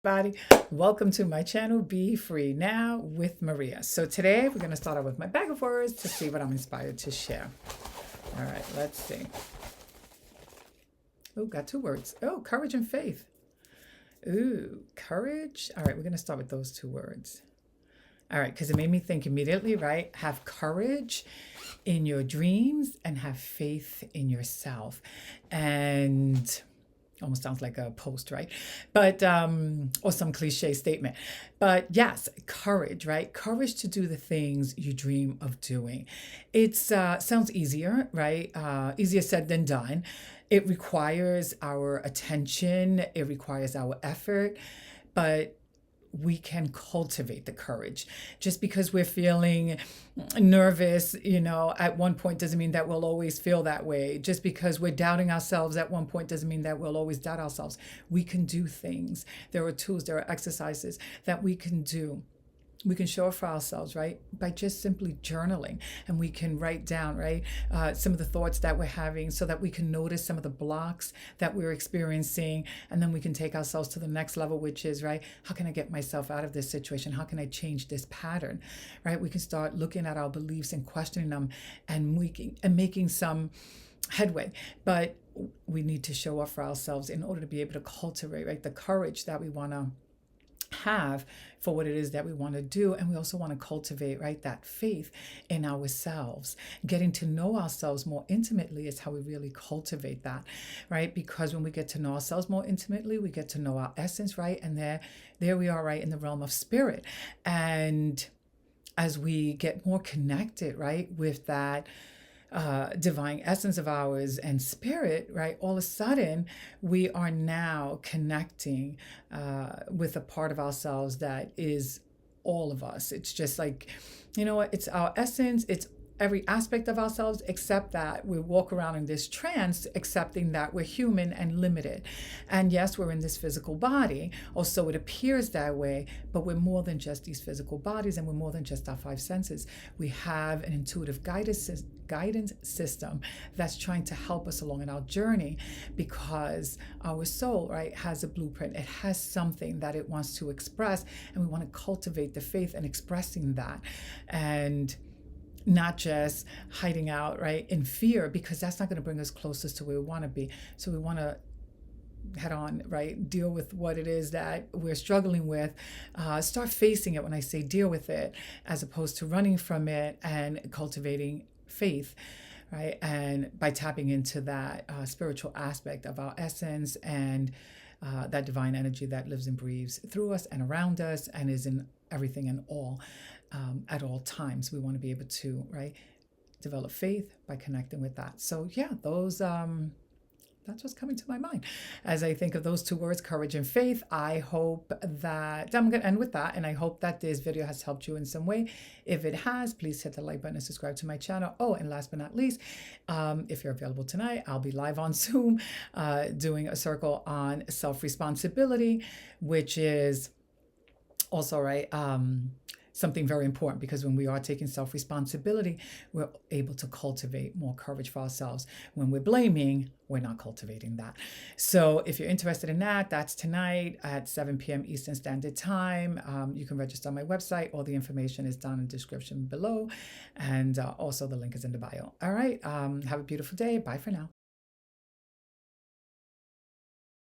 Everybody, welcome to my channel, Be Free Now with Maria. So today we're going to start out with my bag of words to see what I'm inspired to share. All right, let's see. Oh, got two words. Oh, courage and faith. Ooh, courage. All right, we're going to start with those two words. All right, because it made me think immediately, right? Have courage in your dreams and have faith in yourself. And almost sounds like a post, right? But or some cliche statement. But yes, courage, right? Courage to do the things you dream of doing. It's sounds easier, right? Easier said than done. It requires our attention, it requires our effort, but we can cultivate the courage. Just because we're feeling nervous, at one point doesn't mean that we'll always feel that way. Just because we're doubting ourselves at one point doesn't mean that we'll always doubt ourselves. We can do things. There are tools, there are exercises that we can do. We can show up for ourselves, right? By just simply journaling. And we can write down, right, some of the thoughts that we're having so that we can notice some of the blocks that we're experiencing. And then we can take ourselves to the next level, which is, right, how can I get myself out of this situation? How can I change this pattern, right? We can start looking at our beliefs and questioning them and making some headway. But we need to show up for ourselves in order to be able to cultivate, right, the courage that we want to have for what it is that we want to do. And we also want to cultivate, right, that faith in ourselves. Getting to know ourselves more intimately is how we really cultivate that, right? Because when we get to know ourselves more intimately, we get to know our essence, right? And there we are, right, in the realm of spirit. And as we get more connected, right, with that divine essence of ours and spirit, right, all of a sudden we are now connecting with a part of ourselves that is all of us. It's just like, you know what, it's our essence, it's every aspect of ourselves, except that we walk around in this trance, accepting that we're human and limited. And yes, we're in this physical body, or so it appears that way, but we're more than just these physical bodies, and we're more than just our five senses. We have an intuitive guidance system that's trying to help us along in our journey, because our soul, right, has a blueprint. It has something that it wants to express, and we want to cultivate the faith in expressing that. And not just hiding out, right, in fear, because that's not going to bring us closest to where we want to be. So we want to head on, right, deal with what it is that we're struggling with. Start facing it. When I say deal with it, as opposed to running from it, and cultivating faith, right, and by tapping into that spiritual aspect of our essence, and that divine energy that lives and breathes through us and around us and is in everything and all at all times. We want to be able to, right, develop faith by connecting with that. So yeah, those that's what's coming to my mind as I think of those two words, courage and faith. I hope that I'm going to end with that, and I hope that this video has helped you in some way. If it has, please hit the like button and subscribe to my channel. Oh, and last but not least, if you're available tonight, I'll be live on Zoom doing a circle on self-responsibility, which is also, right, something very important, because when we are taking self-responsibility, we're able to cultivate more courage for ourselves. When we're blaming, we're not cultivating that. So if you're interested in that, that's tonight at 7 p.m. Eastern Standard Time. You can register on my website. All the information is down in the description below. And also the link is in the bio. All right. Have a beautiful day. Bye for now.